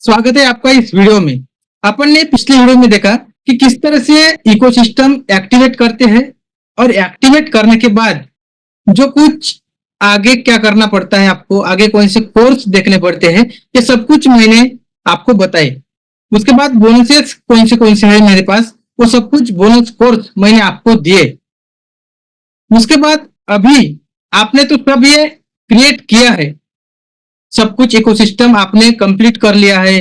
स्वागत है आपका इस वीडियो में। अपन ने पिछले वीडियो में देखा कि किस तरह से इकोसिस्टम एक्टिवेट करते हैं और एक्टिवेट करने के बाद जो कुछ आगे क्या करना पड़ता है, आपको आगे कौन से कोर्स देखने पड़ते हैं, ये सब कुछ मैंने आपको बताए। उसके बाद बोनसेस कौन से है मेरे पास, वो सब कुछ बोनस कोर्स मैंने आपको दिए। उसके बाद अभी आपने तो सब ये क्रिएट किया है, सब कुछ इकोसिस्टम आपने कंप्लीट कर लिया है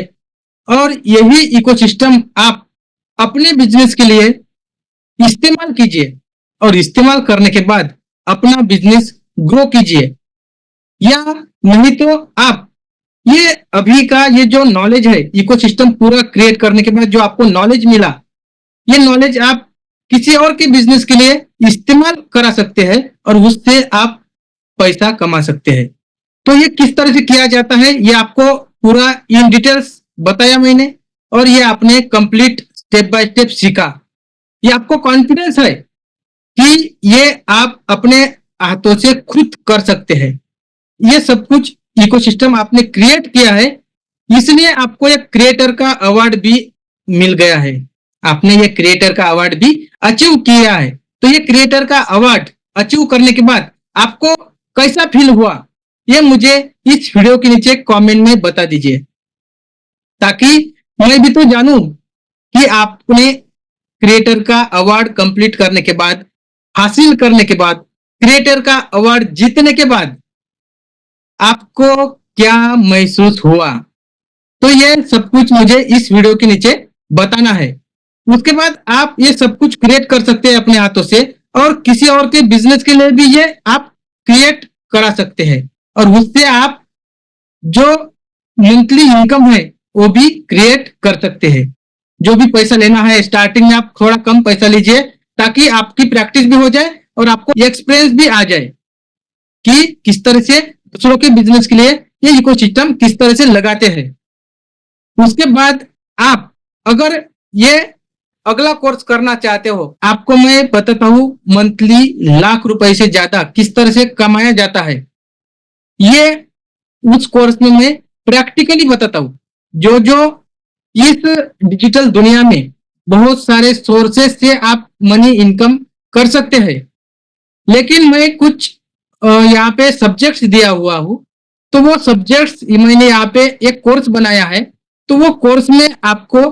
और यही इकोसिस्टम आप अपने बिजनेस के लिए इस्तेमाल कीजिए और इस्तेमाल करने के बाद अपना बिजनेस ग्रो कीजिए। या नहीं तो आप ये अभी का ये जो नॉलेज है, इकोसिस्टम पूरा क्रिएट करने के बाद जो आपको नॉलेज मिला, ये नॉलेज आप किसी और के बिजनेस के लिए इस्तेमाल करा सकते हैं और उससे आप पैसा कमा सकते हैं। तो ये किस तरह से किया जाता है, ये आपको पूरा इन डिटेल्स बताया मैंने और ये आपने कंप्लीट स्टेप बाय स्टेप सीखा। ये आपको कॉन्फिडेंस है कि ये आप अपने हाथों से खुद कर सकते हैं। ये सब कुछ इकोसिस्टम आपने क्रिएट किया है, इसलिए आपको एक क्रिएटर का अवार्ड भी मिल गया है। आपने ये क्रिएटर का अवार्ड भी अचीव किया है। तो ये क्रिएटर का अवार्ड अचीव करने के बाद आपको कैसा फील हुआ, ये मुझे इस वीडियो के नीचे कमेंट में बता दीजिए, ताकि मैं भी तो जानूं कि आपने क्रिएटर का अवार्ड कंप्लीट करने के बाद, हासिल करने के बाद, क्रिएटर का अवार्ड जीतने के बाद आपको क्या महसूस हुआ। तो ये सब कुछ मुझे इस वीडियो के नीचे बताना है। उसके बाद आप ये सब कुछ क्रिएट कर सकते हैं अपने हाथों से और किसी और के बिजनेस के लिए भी ये आप क्रिएट करा सकते हैं और उससे आप जो मंथली इनकम है वो भी क्रिएट कर सकते हैं। जो भी पैसा लेना है स्टार्टिंग में आप थोड़ा कम पैसा लीजिए, ताकि आपकी प्रैक्टिस भी हो जाए और आपको एक्सपीरियंस भी आ जाए कि किस तरह से दूसरों के बिजनेस के लिए ये इकोसिस्टम किस तरह से लगाते हैं। उसके बाद आप अगर ये अगला कोर्स करना चाहते हो, आपको मैं बताता हूं मंथली लाख रुपए से ज्यादा किस तरह से कमाया जाता है। ये उस कोर्स में मैं प्रैक्टिकली बताता हूं। जो जो इस डिजिटल दुनिया में बहुत सारे सोर्सेस से आप मनी इनकम कर सकते हैं, लेकिन मैं कुछ यहाँ पे सब्जेक्ट्स दिया हुआ हूँ। तो वो सब्जेक्ट्स मैंने यहाँ पे एक कोर्स बनाया है। तो वो कोर्स में आपको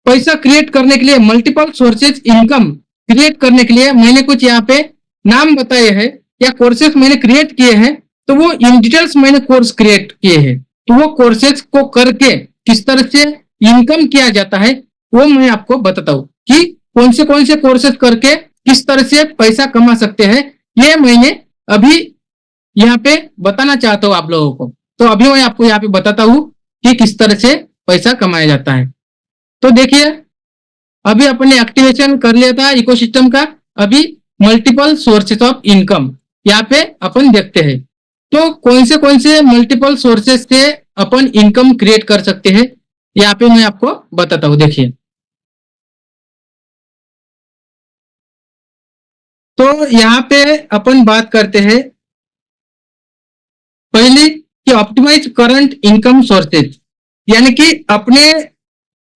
पैसा क्रिएट करने के लिए, मल्टीपल सोर्सेज इनकम क्रिएट करने के लिए मैंने कुछ यहाँ पे नाम बताए हैं या कोर्सेज मैंने क्रिएट किए हैं। तो वो इन डिटेल्स मैंने कोर्स क्रिएट किए हैं। तो वो कोर्सेज को करके किस तरह से इनकम किया जाता है वो मैं आपको बताता हूँ कि कौन से कोर्सेज करके किस तरह से पैसा कमा सकते हैं। ये मैंने अभी यहाँ पे बताना चाहता हूँ आप लोगों को। तो अभी मैं आपको यहाँ पे बताता हूँ कि किस तरह से पैसा कमाया जाता है। तो देखिए, अभी अपने एक्टिवेशन कर लिया था इकोसिस्टम का। अभी मल्टीपल सोर्सेस ऑफ इनकम यहाँ पे अपन देखते हैं। तो कौन से मल्टीपल सोर्सेस से अपन इनकम क्रिएट कर सकते हैं, यहाँ पे मैं आपको बताता हूँ। देखिए, तो यहाँ पे अपन बात करते हैं पहले कि ऑप्टिमाइज करंट इनकम सोर्सेज, यानी कि अपने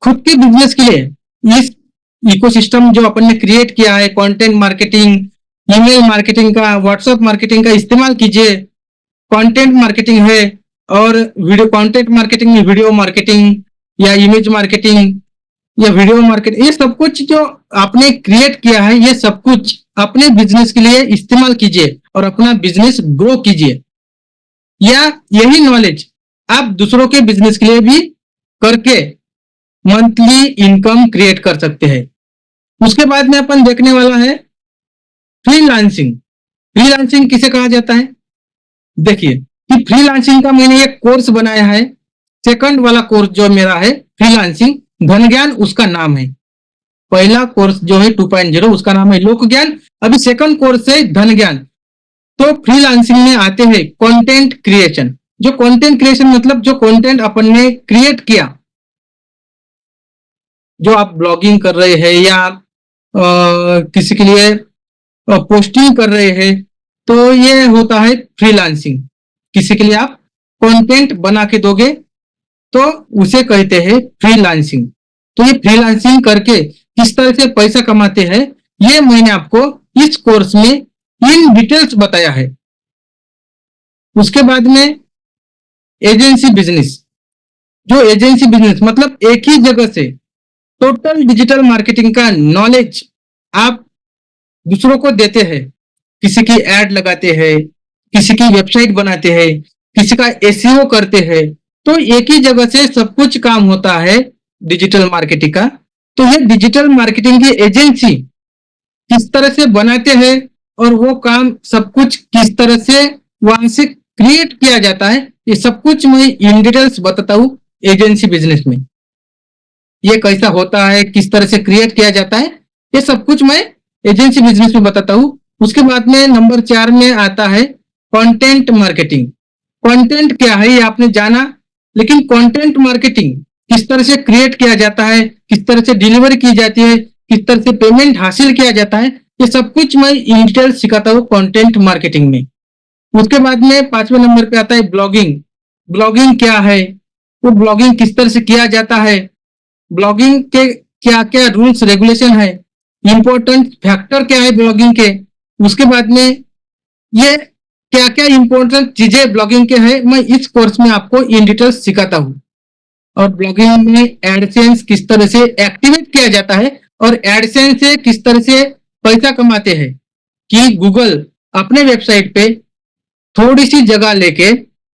खुद के बिजनेस के लिए इस इकोसिस्टम जो अपन ने क्रिएट किया है, कंटेंट मार्केटिंग, ईमेल मार्केटिंग का, व्हाट्सएप मार्केटिंग का इस्तेमाल कीजिए। कंटेंट मार्केटिंग है और वीडियो कंटेंट मार्केटिंग में वीडियो मार्केटिंग या इमेज मार्केटिंग या वीडियो मार्केटिंग, ये सब कुछ जो आपने क्रिएट किया है, ये सब कुछ अपने बिजनेस के लिए इस्तेमाल कीजिए और अपना बिजनेस ग्रो कीजिए। या यही नॉलेज आप दूसरों के बिजनेस के लिए भी करके मंथली इनकम क्रिएट कर सकते हैं। उसके बाद में अपन देखने वाला है फ्रीलांसिंग। फ्रीलांसिंग किसे कहा जाता है? देखिए कि फ्रीलांसिंग का मैंने एक कोर्स बनाया है। सेकंड वाला कोर्स जो मेरा है फ्रीलांसिंग धन ज्ञान, उसका नाम है। पहला कोर्स जो है 2.0 उसका नाम है लोक ज्ञान। अभी सेकंड कोर्स है धन ज्ञान। तो फ्रीलांसिंग में आते हैं कंटेंट क्रिएशन। जो कंटेंट क्रिएशन मतलब जो कंटेंट अपन ने क्रिएट किया, जो आप ब्लॉगिंग कर रहे हैं या किसी के लिए पोस्टिंग कर रहे हैं, तो ये होता है फ्रीलांसिंग। किसी के लिए आप कंटेंट बना के दोगे तो उसे कहते हैं फ्रीलांसिंग। तो ये फ्रीलांसिंग करके किस तरह से पैसा कमाते हैं, ये मैंने आपको इस कोर्स में इन डिटेल्स बताया है। उसके बाद में एजेंसी बिजनेस। जो एजेंसी बिजनेस मतलब एक ही जगह से टोटल डिजिटल मार्केटिंग का नॉलेज आप दूसरों को देते हैं। किसी की एड लगाते हैं, किसी की वेबसाइट बनाते हैं, किसी का एसईओ करते हैं। तो एक ही जगह से सब कुछ काम होता है डिजिटल मार्केटिंग का। तो ये डिजिटल मार्केटिंग की एजेंसी किस तरह से बनाते हैं और वो काम सब कुछ किस तरह से वहां से क्रिएट किया जाता है, ये सब कुछ मैं इन डिटेल्स बताता हूँ एजेंसी बिजनेस में। ये कैसा होता है, किस तरह से क्रिएट किया जाता है, ये सब कुछ मैं एजेंसी बिजनेस में बताता हूँ। उसके बाद में नंबर 4 में आता है कंटेंट मार्केटिंग। कंटेंट क्या है ये आपने जाना, लेकिन कंटेंट मार्केटिंग किस तरह से क्रिएट किया जाता है, किस तरह से डिलीवर की जाती है, किस तरह से पेमेंट हासिल किया जाता है, ये सब कुछ मैं इन डिटेल सिखाता हूँ कंटेंट मार्केटिंग में। उसके बाद में 5वें नंबर पे आता है ब्लॉगिंग। ब्लॉगिंग क्या है, वो ब्लॉगिंग किस तरह से किया जाता है, ब्लॉगिंग के क्या क्या रूल्स रेगुलेशन है, इंपॉर्टेंट फैक्टर क्या है ब्लॉगिंग के। उसके बाद में ये क्या क्या इंपॉर्टेंट चीजें ब्लॉगिंग के है, मैं इस कोर्स में आपको इन डिटेल सिखाता हूँ। और ब्लॉगिंग में एडसेंस किस तरह से एक्टिवेट किया जाता है और एडसेंस से किस तरह से पैसा कमाते हैं कि गूगल अपने वेबसाइट पे थोड़ी सी जगह लेके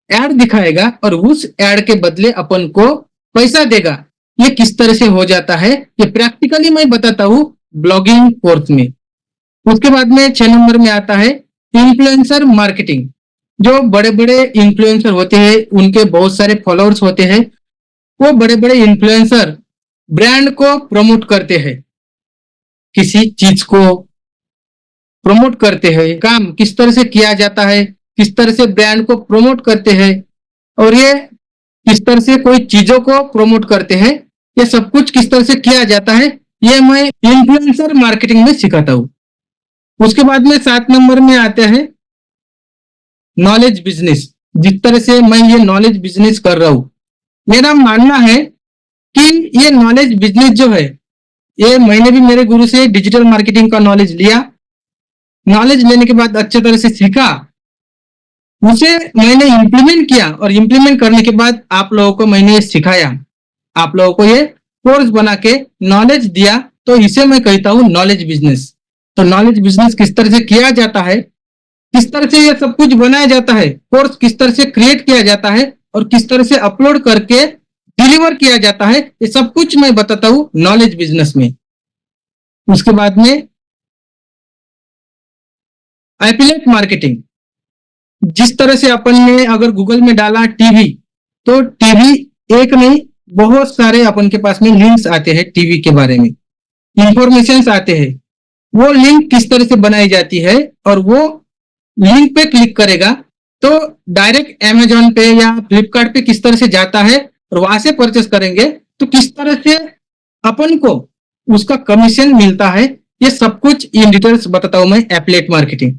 एड दिखाएगा और उस एड के बदले अपन को पैसा देगा। ये किस तरह से हो जाता है ये प्रैक्टिकली मैं बताता हूँ ब्लॉगिंग कोर्स में। उसके बाद में 6 नंबर में आता है इन्फ्लुएंसर मार्केटिंग। जो बड़े बड़े इन्फ्लुएंसर होते हैं, उनके बहुत सारे फॉलोअर्स होते हैं, वो बड़े बड़े इन्फ्लुएंसर ब्रांड को प्रमोट करते हैं, किसी चीज को प्रमोट करते हैं। काम किस तरह से किया जाता है, किस तरह से ब्रांड को प्रमोट करते हैं और ये किस तरह से कोई चीजों को प्रमोट करते हैं, ये सब कुछ किस तरह से किया जाता है, ये मैं इन्फ्लुएंसर मार्केटिंग में सिखाता हूँ। उसके बाद में 7 नंबर में आते हैं नॉलेज बिजनेस। जिस तरह से मैं ये नॉलेज बिजनेस कर रहा हूँ, मेरा मानना है कि ये नॉलेज बिजनेस जो है, ये मैंने भी मेरे गुरु से डिजिटल मार्केटिंग का नॉलेज लिया। नॉलेज लेने के बाद अच्छे तरह से सीखा, उसे मैंने इम्प्लीमेंट किया और इम्प्लीमेंट करने के बाद आप लोगों को मैंने ये सिखाया, आप लोगों को ये कोर्स बना के नॉलेज दिया। तो इसे मैं कहता हूँ नॉलेज बिजनेस। तो नॉलेज बिजनेस किस तरह से किया जाता है, किस तरह से ये सब कुछ बनाया जाता है, कोर्स किस तरह से क्रिएट किया जाता है और किस तरह से अपलोड करके डिलीवर किया जाता है, ये सब कुछ मैं बताता हूँ नॉलेज बिजनेस में। उसके बाद में एफिलिएट मार्केटिंग। जिस तरह से अपन ने अगर गूगल में डाला टीवी, तो टीवी एक नहीं बहुत सारे अपन के पास में लिंक्स आते हैं, टीवी के बारे में इंफॉर्मेशन आते हैं। वो लिंक किस तरह से बनाई जाती है और वो लिंक पे क्लिक करेगा तो डायरेक्ट अमेजोन पे या फ्लिपकार्ट पे किस तरह से जाता है और वहां से परचेस करेंगे तो किस तरह से अपन को उसका कमीशन मिलता है, ये सब कुछ इन डिटेल्स बताता हूं मैं एफिलिएट मार्केटिंग।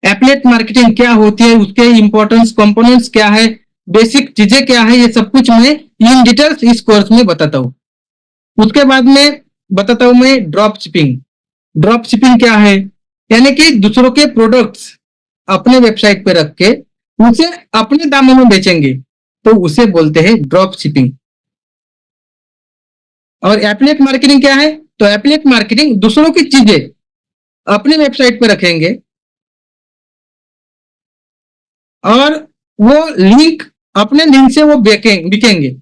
एफिलिएट मार्केटिंग क्या होती है, उसके इंपॉर्टेंस कंपोनेंट्स क्या है, बेसिक चीजें क्या है, ये सब कुछ मैं इन डिटेल्स इस कोर्स में बताता हूँ। उसके बाद में बताता हूं मैं ड्रॉप शिपिंग। ड्रॉप शिपिंग क्या है, यानी कि दूसरों के प्रोडक्ट्स अपने वेबसाइट पे रख के उसे अपने दामों में बेचेंगे, तो उसे बोलते हैं ड्रॉप शिपिंग। और एफिलिएट मार्केटिंग क्या है, तो एफिलिएट मार्केटिंग दूसरों की चीजें अपने वेबसाइट पे रखेंगे और वो लिंक अपने लिंक से वो बिकेंगे,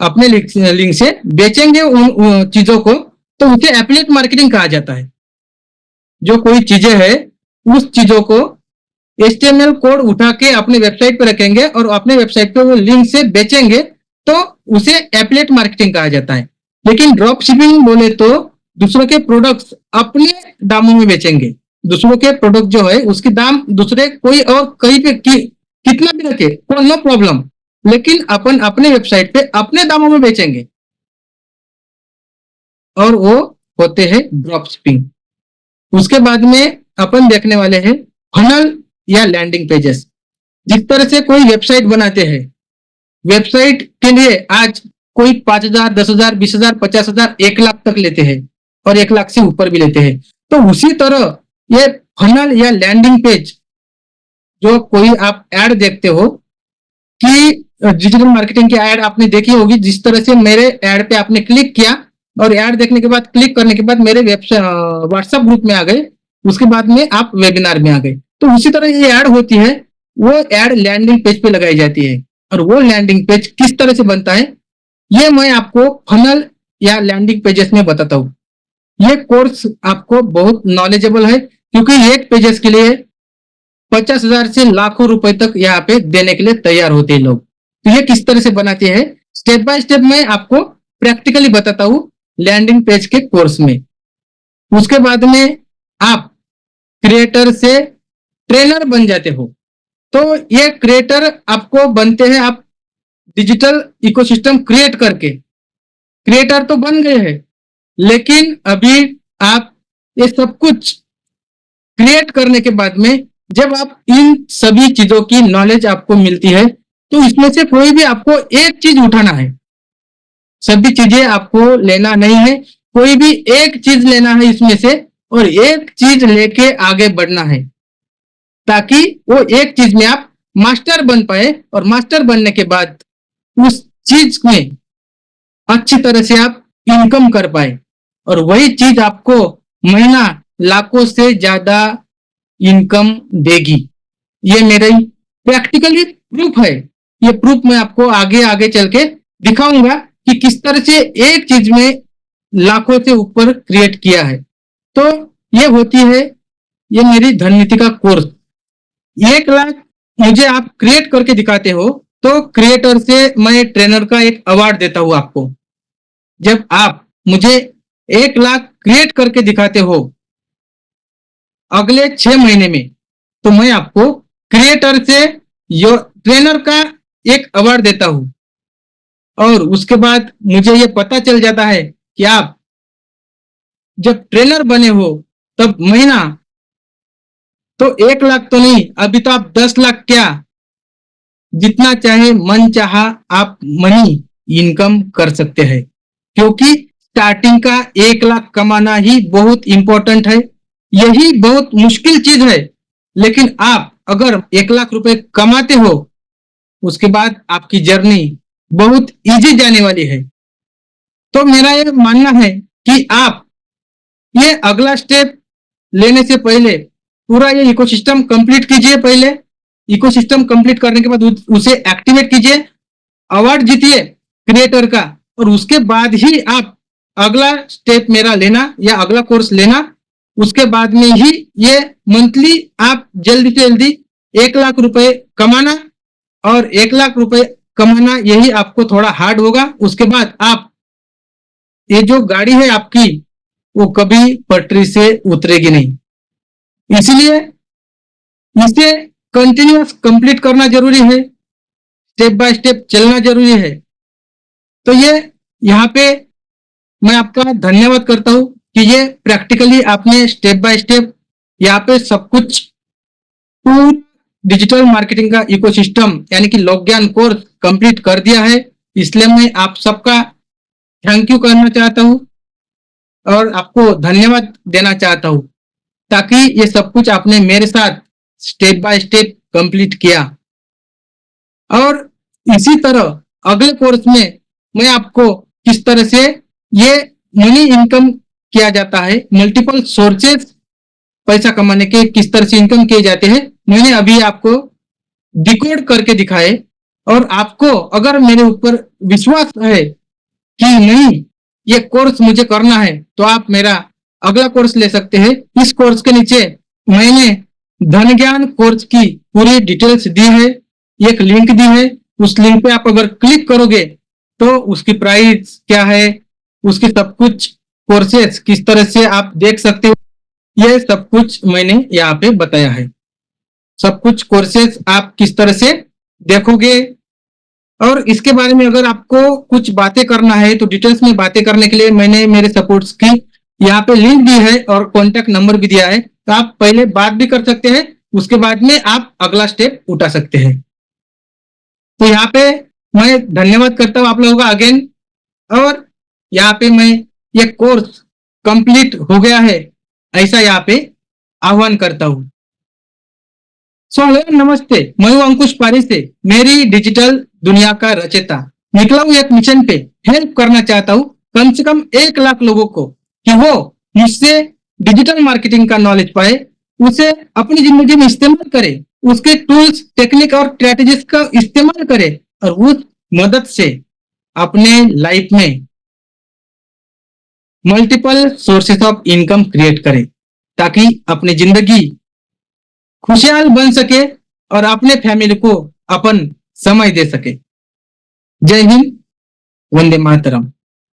अपने लिंक से बेचेंगे उन चीजों को, तो उसे एफिलिएट मार्केटिंग कहा जाता है। जो कोई चीजें है उस चीजों को HTML कोड उठा के अपने वेबसाइट पे रखेंगे और अपने वेबसाइट पे वो लिंक से बेचेंगे, तो उसे एफिलिएट मार्केटिंग कहा जाता है। लेकिन ड्रॉप शिपिंग बोले तो दूसरों के प्रोडक्ट्स अपने दामों में बेचेंगे। दूसरों के प्रोडक्ट जो है उसके दाम दूसरे कोई और कहीं पे कितना भी रखे नो प्रॉब्लम, लेकिन अपन अपने वेबसाइट पे अपने दामों में बेचेंगे, और वो होते हैं ड्रॉप शिपिंग। उसके बाद में अपन देखने वाले हैं फनल या लैंडिंग पेजेस। जिस तरह से कोई वेबसाइट बनाते हैं वेबसाइट के लिए आज कोई 5,000, 10,000, 20,000, 50,000, 1 लाख तक लेते हैं और 1 लाख से ऊपर भी लेते हैं। तो उसी तरह ये फनल या लैंडिंग पेज जो कोई आप ऐड देखते हो कि डिजिटल मार्केटिंग की ऐड आपने देखी होगी, जिस तरह से मेरे ऐड पे आपने क्लिक किया और ऐड देखने के बाद, क्लिक करने के बाद मेरे वेबसाइट व्हाट्सएप ग्रुप में आ गए, उसके बाद में आप वेबिनार में आ गए। तो उसी तरह ये ऐड होती है, वो ऐड लैंडिंग पेज पे लगाई जाती है। और वो लैंडिंग पेज किस तरह से बनता है ये मैं आपको फनल या लैंडिंग पेजेस में बताता हूँ। ये कोर्स आपको बहुत नॉलेजेबल है, क्योंकि एक पेजेस के लिए 50,000 से लाखों रुपए तक यहाँ पे देने के लिए तैयार होते हैं लोग। तो ये किस तरह से बनाते हैं, स्टेप बाय स्टेप मैं आपको प्रैक्टिकली बताता हूँ लैंडिंग पेज के कोर्स में। उसके बाद में आप क्रिएटर से ट्रेनर बन जाते हो। तो ये क्रिएटर आपको बनते हैं आप डिजिटल इकोसिस्टम क्रिएट करके। क्रिएटर तो बन गए हैं, लेकिन अभी आप ये सब कुछ क्रिएट करने के बाद में जब आप इन सभी चीजों की नॉलेज आपको मिलती है, तो इसमें से कोई भी आपको एक चीज उठाना है, सभी चीजें आपको लेना नहीं है, कोई भी एक चीज लेना है इसमें से और एक चीज लेके आगे बढ़ना है, ताकि वो एक चीज में आप मास्टर बन पाए और मास्टर बनने के बाद उस चीज में अच्छी तरह से आप इनकम कर पाए और वही चीज आपको महीना लाखों से ज्यादा इनकम देगी। ये मेरा प्रैक्टिकली प्रूफ है। ये प्रूफ मैं आपको आगे आगे चल के दिखाऊंगा कि किस तरह से एक चीज में लाखों से ऊपर क्रिएट किया है। तो ये होती है ये मेरी धन नीति का कोर्स। 1 लाख मुझे आप क्रिएट करके दिखाते हो तो क्रिएटर से मैं ट्रेनर का एक अवार्ड देता हूं आपको। जब आप मुझे 1 लाख क्रिएट करके दिखाते हो अगले 6 महीने में, तो मैं आपको क्रिएटर से ट्रेनर का एक अवार्ड देता हूं। और उसके बाद मुझे ये पता चल जाता है कि आप जब ट्रेनर बने हो तब महीना तो 1 लाख तो नहीं, अभी तो आप 10 लाख क्या जितना चाहे मन चाहा आप मनी इनकम कर सकते हैं। क्योंकि स्टार्टिंग का 1 लाख कमाना ही बहुत इंपॉर्टेंट है, यही बहुत मुश्किल चीज है। लेकिन आप अगर 1 लाख रुपए कमाते हो, उसके बाद आपकी जर्नी बहुत इजी जाने वाली है। तो मेरा ये मानना है कि आप ये अगला स्टेप लेने से पहले पूरा ये इकोसिस्टम कंप्लीट कीजिए। पहले इकोसिस्टम कंप्लीट करने के बाद उसे एक्टिवेट कीजिए, अवार्ड जीतिए क्रिएटर का, और उसके बाद ही आप अगला स्टेप मेरा लेना या अगला कोर्स लेना। उसके बाद में ही ये मंथली आप जल्दी से जल्दी 1 लाख रुपए कमाना, और 1 लाख रुपए कमाना यही आपको थोड़ा हार्ड होगा। उसके बाद आप ये जो गाड़ी है आपकी वो कभी पटरी से उतरेगी नहीं, इसलिए इसे कंटिन्यूअस कंप्लीट करना जरूरी है, स्टेप बाय स्टेप चलना जरूरी है। तो ये यहाँ पे मैं आपका धन्यवाद करता हूँ कि ये प्रैक्टिकली आपने स्टेप बाय स्टेप यहाँ पे सब कुछ पूरा डिजिटल मार्केटिंग का इकोसिस्टम यानी कि लोक ज्ञान कोर्स कंप्लीट कर दिया है। इसलिए मैं आप सबका थैंक यू करना चाहता हूँ और आपको धन्यवाद देना चाहता हूँ, ताकि ये सब कुछ आपने मेरे साथ स्टेप बाय स्टेप कंप्लीट किया। और इसी तरह अगले कोर्स में मैं आपको किस तरह से ये मनी इनकम किया जाता है, मल्टीपल सोर्सेस पैसा कमाने के किस तरह से इनकम किए जाते हैं, मैंने अभी आपको डिकोड करके दिखाए। और आपको अगर मेरे ऊपर विश्वास है कि नहीं ये कोर्स मुझे करना है, तो आप मेरा अगला कोर्स ले सकते हैं। इस कोर्स के नीचे मैंने धन ज्ञान कोर्स की पूरी डिटेल्स दी है, एक लिंक दी है। उस लिंक पे आप अगर क्लिक करोगे तो उसकी प्राइस क्या है, उसकी सब कुछ कोर्सेस किस तरह से आप देख सकते हो, ये सब कुछ मैंने यहाँ पे बताया है। सब कुछ कोर्सेस आप किस तरह से देखोगे, और इसके बारे में अगर आपको कुछ बातें करना है तो डिटेल्स में बातें करने के लिए मैंने मेरे सपोर्ट्स की यहाँ पे लिंक दी है और कॉन्टेक्ट नंबर भी दिया है। तो आप पहले बात भी कर सकते हैं, उसके बाद में आप अगला स्टेप उठा सकते हैं। तो यहाँ पे मैं धन्यवाद करता हूँ आप लोगों का अगेन। और यहाँ पे मैं ये कोर्स कंप्लीट हो गया है ऐसा यहाँ पे आह्वान करता हूँ। सो हेलो नमस्ते, मैं हूँ अंकुश पारी से, मेरी डिजिटल दुनिया का रचयिता। निकला हूँ एक मिशन पे, हेल्प करना चाहता हूँ कम से कम 1 लाख लोगों को कि वो मुझसे डिजिटल मार्केटिंग का नॉलेज पाए, उसे अपनी जिंदगी में इस्तेमाल करे, उसके टूल्स टेक्निक और स्ट्रेटेजीज का इस्तेमाल करे और उस मदद से अपने लाइफ में multiple sources of income create करे ताकि अपनी जिंदगी खुशहाल बन सके और अपने फैमिली को अपन समय दे सके। जय हिंद, वंदे मातरम।